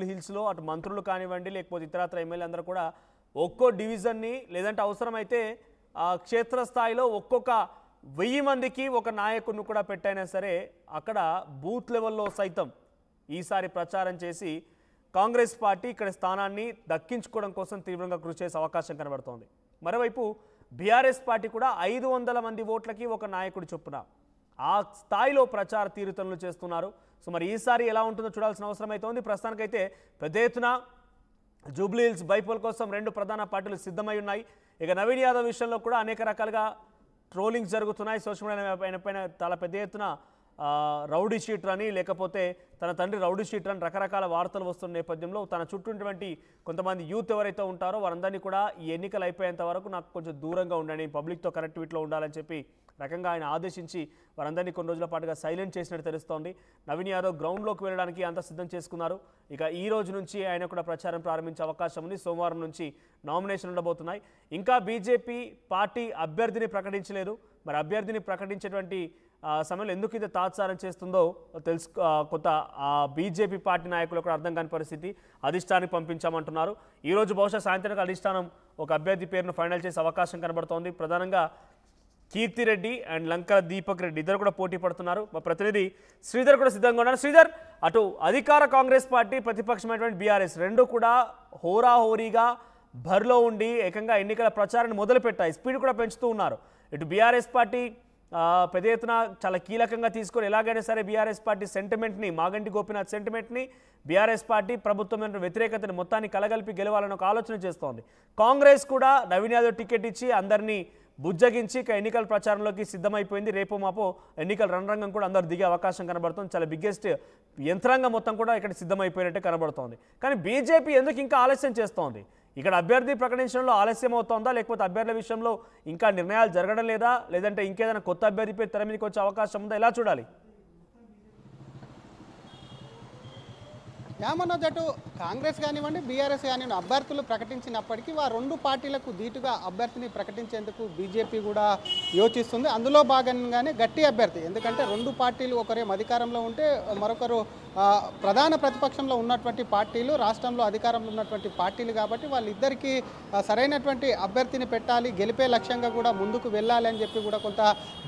Jubilee హిల్స్లో అటు మంత్రులు కానివ్వండి లేకపోతే ఇతరత్ర ఎమ్మెల్యే అందరూ కూడా ఒక్కో డివిజన్ని లేదంటే అవసరమైతే క్షేత్రస్థాయిలో ఒక్కొక్క 1000 మందికి ఒక నాయకుడిని కూడా పెట్టైనా సరే అక్కడ బూత్ లెవెల్లో సైతం ఈసారి ప్రచారం చేసి కాంగ్రెస్ పార్టీ ఇక్కడ స్థానాన్ని దక్కించుకోవడం కోసం తీవ్రంగా కృషి చేసే అవకాశం కనబడుతోంది. మరోవైపు బీఆర్ఎస్ పార్టీ కూడా 500 మంది ఓట్లకి ఒక నాయకుడి చొప్పున ఆ స్థాయిలో ప్రచార తీరుతలను చేస్తున్నారు. సో మరి ఈసారి ఎలా ఉంటుందో చూడాల్సిన అవసరం అయితే ఉంది. ప్రస్తుతానికైతే పెద్ద ఎత్తున జూబ్లీ హిల్స్ బైపోల్ కోసం 2 ప్రధాన పార్టీలు సిద్ధమై ఉన్నాయి. ఇక నవీన్ యాదవ్ విషయంలో కూడా అనేక రకాలుగా ట్రోలింగ్స్ జరుగుతున్నాయి. సోషల్ మీడియా పైన చాలా పెద్ద ఎత్తున రౌడీ షీటర్ అని లేకపోతే తన తండ్రి రౌడీ షీటర్ అని రకరకాల వార్తలు వస్తున్న నేపథ్యంలో తన చుట్టూ కొంతమంది యూత్ ఎవరైతే ఉంటారో వారందరినీ కూడా ఈ ఎన్నికలు అయిపోయేంత వరకు నాకు కొంచెం దూరంగా ఉండండి, పబ్లిక్తో కనెక్టివిటీలో ఉండాలని చెప్పి రకంగా ఆయన ఆదేశించి వారందరినీ కొన్ని రోజుల పాటుగా సైలెంట్ చేసినట్టు తెలుస్తోంది. నవీన్ యాదవ్ గ్రౌండ్లోకి వెళ్ళడానికి అంతా సిద్ధం చేసుకున్నారు. ఇక ఈ రోజు నుంచి ఆయన కూడా ప్రచారం ప్రారంభించే అవకాశం ఉంది. సోమవారం నుంచి నామినేషన్ ఉండబోతున్నాయి. ఇంకా బీజేపీ పార్టీ అభ్యర్థిని ప్రకటించలేదు. మరి అభ్యర్థిని ప్రకటించేటువంటి సమయంలో ఎందుకు ఇది తాత్సారం చేస్తుందో కొంత బీజేపీ పార్టీ నాయకులు కూడా అర్థం కాని పరిస్థితి. అధిష్టానానికి పంపించామంటున్నారు. ఈరోజు బహుశా సాయంత్రం అధిష్టానం ఒక అభ్యర్థి పేరును ఫైనల్ చేసే అవకాశం కనబడుతోంది. ప్రధానంగా కీర్తిరెడ్డి అండ్ లంకల దీపక్ రెడ్డి ఇద్దరు కూడా పోటీ పడుతున్నారు. మా ప్రతినిధి శ్రీధర్ కూడా సిద్ధంగా ఉన్నారు. శ్రీధర్, అటు అధికార కాంగ్రెస్ పార్టీ ప్రతిపక్షమైనటువంటి బీఆర్ఎస్ రెండు కూడా హోరాహోరీగా బరిలో ఉండి ఏకంగా ఎన్నికల ప్రచారాన్ని మొదలుపెట్టాయి. స్పీడ్ కూడా పెంచుతూ ఉన్నారు. ఇటు బీఆర్ఎస్ పార్టీ పెద్ద ఎత్తున చాలా కీలకంగా తీసుకొని ఎలాగైనా సరే బీఆర్ఎస్ పార్టీ సెంటిమెంట్ని, మాగంటి గోపీనాథ్ సెంటిమెంట్ని, బీఆర్ఎస్ పార్టీ ప్రభుత్వం వ్యతిరేకతని మొత్తాన్ని కలగలిపి గెలవాలని ఒక ఆలోచన చేస్తోంది. కాంగ్రెస్ కూడా నవీన్ యాదవ్ టికెట్ ఇచ్చి అందరినీ బుజ్జగించి ఎన్నికల ప్రచారంలోకి సిద్ధమైపోయింది. రేపు మాపో ఎన్నికల రణరంగం కూడా అందరు దిగే అవకాశం కనబడుతుంది. చాలా బిగ్గెస్ట్ యంత్రాంగం మొత్తం కూడా ఇక్కడ సిద్ధమైపోయినట్టే కనబడుతోంది. కానీ బీజేపీ ఎందుకు ఇంకా ఆలస్యం చేస్తోంది? ఇక్కడ అభ్యర్థి ప్రకటించడంలో ఆలస్యం అవుతోందా, లేకపోతే అభ్యర్థుల విషయంలో ఇంకా నిర్ణయాలు జరగడం లేదా, లేదంటే ఇంకేదైనా కొత్త అభ్యర్థిపై తెర మీదకి వచ్చే అవకాశం ఉందా? ఎలా చూడాలి? ఏమన్నది అటు కాంగ్రెస్ కానివ్వండి బీఆర్ఎస్ కానివ్వండి అభ్యర్థులు ప్రకటించినప్పటికీ ఆ రెండు పార్టీలకు ధీటుగా అభ్యర్థిని ప్రకటించేందుకు బీజేపీ కూడా యోచిస్తుంది. అందులో భాగంగానే గట్టి అభ్యర్థి, ఎందుకంటే రెండు పార్టీలు ఒకరేం అధికారంలో ఉంటే మరొకరు ప్రధాన ప్రతిపక్షంలో ఉన్నటువంటి పార్టీలు, రాష్ట్రంలో అధికారంలో ఉన్నటువంటి పార్టీలు కాబట్టి వాళ్ళిద్దరికీ సరైనటువంటి అభ్యర్థిని పెట్టాలి, గెలిపే లక్ష్యంగా కూడా ముందుకు వెళ్ళాలి అని చెప్పి కూడా కొంత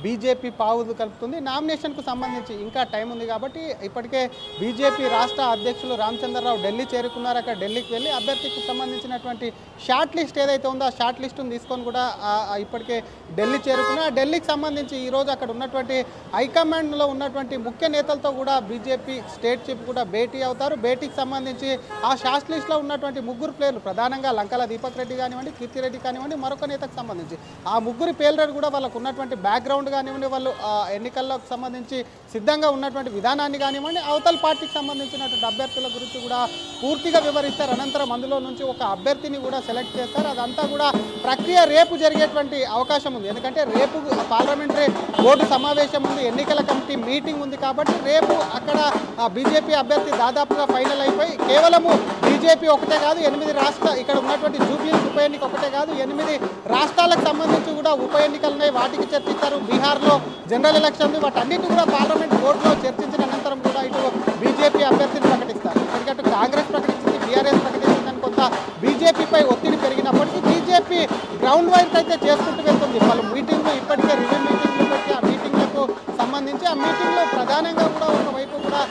బీజేపీ పావులు కలుపుతుంది. నామినేషన్కు సంబంధించి ఇంకా టైం ఉంది కాబట్టి ఇప్పటికే బీజేపీ రాష్ట్ర అధ్యక్షులు రామచంద్రరావు ఢిల్లీ చేరుకున్నారు. అక్కడ ఢిల్లీకి వెళ్ళి అభ్యర్థికి సంబంధించినటువంటి షార్ట్ లిస్ట్ ఏదైతే ఉందో ఆ షార్ట్ లిస్టును తీసుకొని కూడా ఇప్పటికే ఢిల్లీ చేరుకున్నారు. ఆ ఢిల్లీకి సంబంధించి ఈరోజు అక్కడ ఉన్నటువంటి హైకమాండ్లో ఉన్నటువంటి ముఖ్య నేతలతో కూడా బీజేపీ స్టేట్ చీఫ్ కూడా భేటీ అవుతారు. భేటీకి సంబంధించి ఆ షార్ట్ లిస్ట్లో ఉన్నటువంటి ముగ్గురు ప్లేయర్లు, ప్రధానంగా లంకల దీపక్ రెడ్డి కానివ్వండి, కీర్తిరెడ్డి కానివ్వండి, మరొక నేతకు సంబంధించి ఆ ముగ్గురు పేర్లు కూడా వాళ్ళకు ఉన్నటువంటి బ్యాక్గ్రౌండ్ కానివ్వండి, వాళ్ళు ఎన్నికలకు సంబంధించి సిద్ధంగా ఉన్నటువంటి విధానాన్ని కానివ్వండి, అవతల పార్టీకి సంబంధించినటువంటి అభ్యర్థుల గురించి కూడా పూర్తిగా వివరిస్తారు. అనంతరం అందులో నుంచి ఒక అభ్యర్థిని కూడా సెలెక్ట్ చేస్తారు. అదంతా కూడా ప్రక్రియ రేపు జరిగేటువంటి అవకాశం ఉంది. ఎందుకంటే రేపు పార్లమెంటరీ బోర్డు సమావేశం ఉంది, ఎన్నికల కమిటీ మీటింగ్ ఉంది కాబట్టి రేపు అక్కడ బీజేపీ అభ్యర్థి దాదాపుగా ఫైనల్ అయిపోయి కేవలము బీజేపీ ఒకటే కాదు, 8 రాష్ట్ర ఇక్కడ ఉన్నటువంటి జూబ్లీ ఉప ఎన్నిక ఒకటే కాదు, 8 రాష్ట్రాలకు సంబంధించి కూడా ఉప ఎన్నికలు ఉన్నాయి, వాటికి చర్చిస్తారు. బీహార్లో జనరల్ ఎలక్షన్ ఉంది, వాటన్నిటి కూడా పార్లమెంట్ బోర్డులో చర్చించిన అనంతరం కూడా ఇటు బీజేపీ అభ్యర్థిని ప్రకటిస్తారు. ఎందుకంటే కాంగ్రెస్ ప్రకటించింది, బీఆర్ఎస్ ప్రకటించిందని కొంత బీజేపీపై ఒత్తిడి పెరిగినప్పటికీ బీజేపీ గ్రౌండ్ వర్క్ అయితే చేసుకుంటూ వెళ్తుంది. వాళ్ళు మీటింగ్లు ఇప్పటికే రివ్యూ మీటింగ్లు పెట్టి ఆ మీటింగ్లకు సంబంధించి ఆ మీటింగ్లో ప్రధానంగా కూడా ఒకవైపు కూడా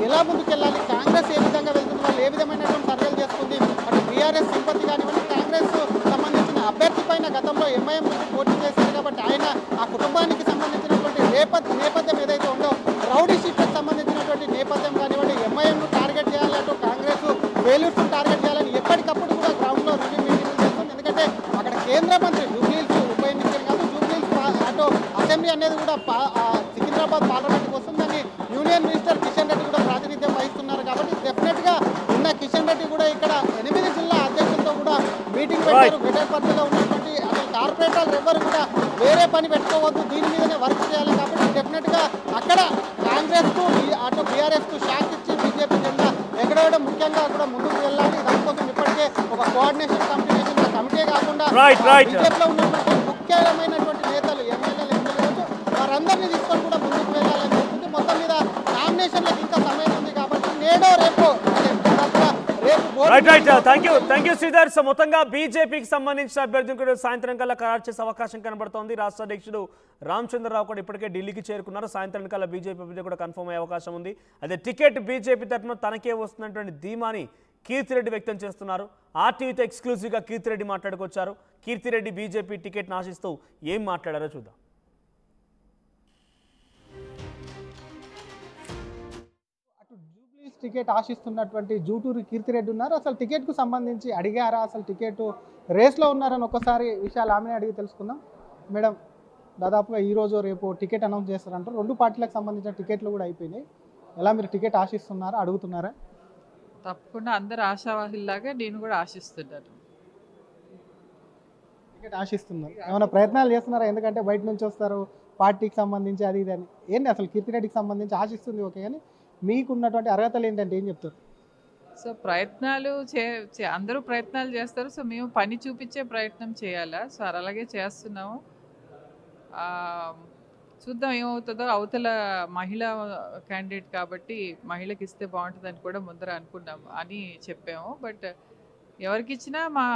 ఎలా ముందుకెళ్ళాలి, కాంగ్రెస్ ఏ విధంగా వెళ్తుంది, వాళ్ళు ఏ విధమైనటువంటి సర్వేలు చేసుకుంది, అటు బీఆర్ఎస్ సింపతి కానివ్వండి, కాంగ్రెస్ సంబంధించిన అభ్యర్థి పైన గతంలో ఎంఐఎం నుంచి పోటీ చేశారు కాబట్టి ఆయన ఆ కుటుంబానికి సంబంధించినటువంటి నేపథ్యం ఏదైతే ఉందో రౌడీ షీట్లకు సంబంధించినటువంటి నేపథ్యం కానివ్వండి, ఎంఐఎంను టార్గెట్ చేయాలి, అటు కాంగ్రెస్ ఫెయిల్యూర్స్ను టార్గెట్ చేయాలని ఎప్పటికప్పుడు కూడా గ్రౌండ్లో రివ్యూ మీటింగ్లు చేస్తుంది. ఎందుకంటే అక్కడ కేంద్ర మంత్రి జూబ్లీ హిల్స్ ఉప ఎన్నికలు కాదు, జూబ్లీ హిల్స్ అటు అసెంబ్లీ అనేది కూడా సికింద్రాబాద్ పార్లమెంట్కి వస్తుందని యూనియన్ మినిస్టర్ కిషన్ రెడ్డి కూడా ప్రాతినిధ్యం వహిస్తున్నారు కాబట్టి డెఫినెట్గా ఉన్న కిషన్ రెడ్డి కూడా ఇక్కడ 8 జిల్లా అధ్యక్షులతో కూడా మీటింగ్ పెట్టారు. వెటర్పర్తిలో ఉన్నటువంటి అసలు కార్పొరేటర్లు ఎవరు కూడా వేరే పని పెట్టుకోవద్దు, దీని మీదనే వర్క్ చేయాలి కాబట్టి డెఫినెట్గా అక్కడ కాంగ్రెస్కు అటు బీఆర్ఎస్కు షాక్ ఇచ్చి బీజేపీ జెండా ఎగరవేయడం ముఖ్యంగా కూడా ముందుకు వెళ్ళాలి. దానికోసం ఇప్పటికే ఒక కోఆర్డినేషన్ కమిటీ వేసిన కమిటీ కాకుండా బీజేపీలో ఉన్నటువంటి ముఖ్యమైనటువంటి నేతలు ఎమ్మెల్యేలు వారందరినీ తీసుకొని కూడా ముందుకు వెళ్ళాలని చెప్తుంది. మొత్తం మీద నామినేషన్లకు ఇంకా సమయం ఉంది కాబట్టి నేడో రేపో right right thank you Sridhar. So మొత్తంగా బీజేపీకి సంబంధించిన అభ్యర్థిని కూడా సాయంత్రం కల్లా ఖరారు చేసే అవకాశం కనబడుతోంది. రాష్ట్ర అధ్యక్షుడు రామచంద్రరావు కూడా ఇప్పటికే ఢిల్లీకి చేరుకున్నారు. సాయంత్రం కల్లా బీజేపీ అభ్యర్థి కూడా కన్ఫర్మ్ అయ్యే అవకాశం ఉంది. అదే టికెట్ బీజేపీ తరఫున తనకే వస్తున్నటువంటి ధీమాని కీర్తిరెడ్డి వ్యక్తం చేస్తున్నారు. ఆర్టీవీతో ఎక్స్క్లూజివ్గా కీర్తిరెడ్డి మాట్లాడుకొచ్చారు. కీర్తిరెడ్డి బీజేపీ టికెట్ను ఆశిస్తూ ఏం మాట్లాడారో చూద్దాం. టికెట్ ఆశిస్తున్నటువంటి జూటూరు కీర్తిరెడ్డి ఉన్నారు. అసలు టికెట్కు సంబంధించి అడిగారా, అసలు టికెట్ రేస్లో ఉన్నారని ఒక్కసారి విషయాలు ఆమెనే అడిగి తెలుసుకుందాం. మేడం, దాదాపుగా ఈరోజు రేపు టికెట్ అనౌన్స్ చేస్తారంటారు. రెండు పార్టీలకు సంబంధించిన టికెట్లు కూడా అయిపోయినాయి. ఎలా మీరు టికెట్ ఆశిస్తున్నారా, అడుగుతున్నారా? తప్పకుండా అందరు ఆశావాహుల్లాగా నేను కూడా ఆశిస్తున్నాను. టికెట్ ఆశిస్తున్నారు, ఏమైనా ప్రయత్నాలు చేస్తున్నారా? ఎందుకంటే బయట నుంచి వస్తారు పార్టీకి సంబంధించి అది ఇది అని. ఏంటి అసలు కీర్తిరెడ్డికి సంబంధించి ఆశిస్తుంది ఓకే, కానీ మీకున్నటువంటి అర్హతలు ఏంటంటే ఏం చెప్తారు? సో ప్రయత్నాలు అందరూ ప్రయత్నాలు చేస్తారు. సో మేము పని చూపించే ప్రయత్నం చేయాలా. సో అలాగే చేస్తున్నాము. చూద్దాం ఏమవుతుందో. అవతల మహిళా క్యాండిడేట్ కాబట్టి మహిళకి ఇస్తే బాగుంటుందని కూడా ముందర అనుకున్నాము అని చెప్పాము. బట్ ఎవరికి ఇచ్చినా మా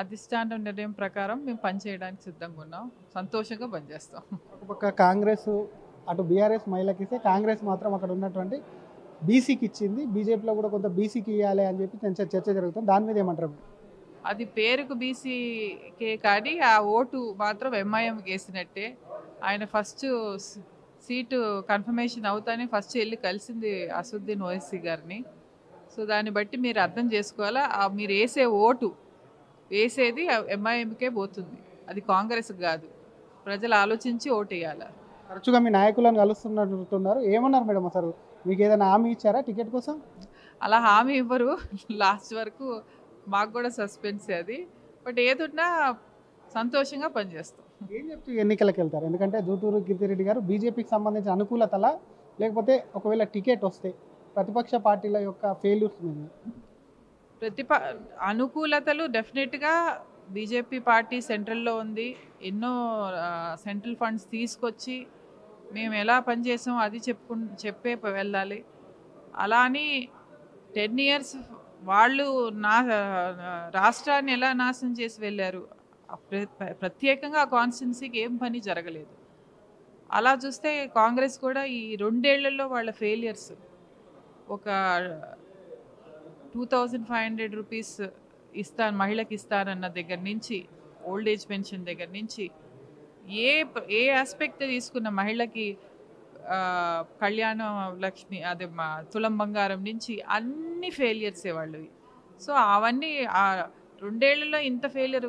అధిష్టానం నిర్ణయం ప్రకారం మేము పనిచేయడానికి సిద్ధంగా ఉన్నాం. సంతోషంగా పనిచేస్తాం. ఒక పక్క కాంగ్రెస్, అటు బీఆర్ఎస్ మహిళకి ఇస్తే కాంగ్రెస్ మాత్రం అక్కడ ఉన్నటువంటి బీసీకి ఇచ్చింది. బీజేపీలో కూడా కొంత బీసీకి ఇవ్వాలి అని చెప్పి చర్చ జరుగుతుంది. దాని మీద ఏమంటారు? అది పేరుకు బీసీకే కానీ ఆ ఓటు మాత్రం ఎంఐఎంకి వేసినట్టే. ఆయన ఫస్ట్ సీటు కన్ఫర్మేషన్ అవుతానే ఫస్ట్ వెళ్ళి కలిసింది అసదుద్దీన్ ఓవైసీ గారిని. సో దాన్ని బట్టి మీరు అర్థం చేసుకోవాలా. మీరు వేసే ఓటు వేసేది ఎంఐఎంకే పోతుంది, అది కాంగ్రెస్కి కాదు. ప్రజలు ఆలోచించి ఓటు వేయాలి. తరచుగా మీ నాయకులను కలుస్తున్నట్టున్నారు, ఏమన్నారు మేడం? అసలు మీకు ఏదైనా హామీ ఇచ్చారా టికెట్ కోసం? అలా హామీ ఇవ్వరు. లాస్ట్ వరకు మాకు కూడా సస్పెన్సే అది. బట్ ఏదున్నా సంతోషంగా పనిచేస్తాం. ఏం చెప్తూ ఎన్నికలకు వెళ్తారు? ఎందుకంటే జూటూరు కీర్తిరెడ్డి గారు బీజేపీకి సంబంధించిన అనుకూలతలా, లేకపోతే ఒకవేళ టికెట్ వస్తే ప్రతిపక్ష పార్టీల యొక్క ఫెయిల్యూర్స్ మీద? అనుకూలతలు డెఫినెట్గా బీజేపీ పార్టీ సెంట్రల్లో ఉంది. ఎన్నో సెంట్రల్ ఫండ్స్ తీసుకొచ్చి మేము ఎలా పనిచేసామో అది చెప్పే వెళ్ళాలి. అలా అని 10 years వాళ్ళు రాష్ట్రాన్ని ఎలా నాశనం చేసి వెళ్ళారు. ప్రత్యేకంగా ఆ కాన్స్టిట్యున్సీకి ఏం పని జరగలేదు. అలా చూస్తే కాంగ్రెస్ కూడా ఈ 2 ఏళ్లలో వాళ్ళ ఫెయిలియర్స్, ఒక 2500 రూపీస్ ఇస్తాను మహిళకి ఇస్తానన్న దగ్గర నుంచి, ఓల్డ్ ఏజ్ పెన్షన్ దగ్గర నుంచి, ఏ ఆస్పెక్ట్ తీసుకున్న మహిళకి కళ్యాణ లక్ష్మి అదే తులం బంగారం నుంచి అన్ని ఫెయిలియర్సే వాళ్ళవి. సో అవన్నీ 2 ఏళ్లలో ఇంత ఫెయిలియర్.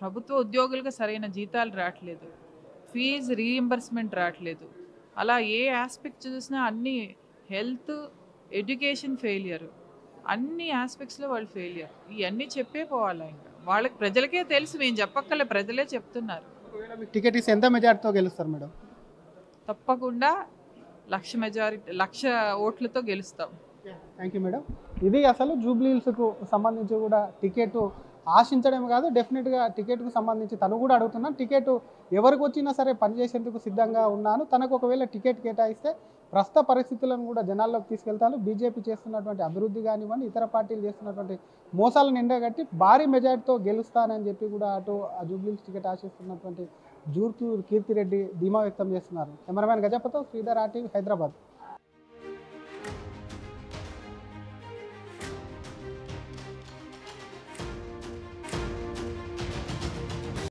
ప్రభుత్వ ఉద్యోగులకు సరైన జీతాలు రావట్లేదు, ఫీజు రీయింబర్స్మెంట్ రావట్లేదు. అలా ఏ ఆస్పెక్ట్ చూసినా అన్ని హెల్త్, ఎడ్యుకేషన్ ఫెయిలియర్, అన్ని ఆస్పెక్ట్స్లో వాళ్ళు ఫెయిలియర్. ఇవన్నీ చెప్పే పోవాలి. ఇంకా వాళ్ళకి ప్రజలకే తెలుసు, మేము చెప్పక్కర్లే, ప్రజలే చెప్తున్నారు. టికెట్ ఇస్తే ఎంత మెజార్టీతో గెలుస్తారు మేడం? తప్పకుండా 1,00,000 ఓట్లతో గెలుస్తాం. Thank you madam. ఇది అసలు జూబ్లీహిల్స్కు సంబంధించి కూడా టికెట్ ఆశించడం కాదు, డెఫినెట్గా టికెట్కు సంబంధించి తను కూడా అడుగుతున్నాను. టికెట్ ఎవరికి వచ్చినా సరే పనిచేసేందుకు సిద్ధంగా ఉన్నాను. తనకు ఒకవేళ టికెట్ కేటాయిస్తే ప్రస్తుత పరిస్థితులను కూడా జనాల్లోకి తీసుకెళ్తాను. బీజేపీ చేస్తున్నటువంటి అభివృద్ధి కానివ్వండి, ఇతర పార్టీలు చేస్తున్నటువంటి మోసాలను ఎండగట్టి భారీ మెజార్టీతో గెలుస్తానని చెప్పి కూడా అటు ఆ జూబ్లీహిల్స్ టికెట్ ఆశిస్తున్నటువంటి జూటూరు కీర్తిరెడ్డి ధీమా వ్యక్తం చేస్తున్నారు. కెమెరామ్యాన్ గజపతితో శ్రీధర్, ఆర్టీవీ, హైదరాబాద్.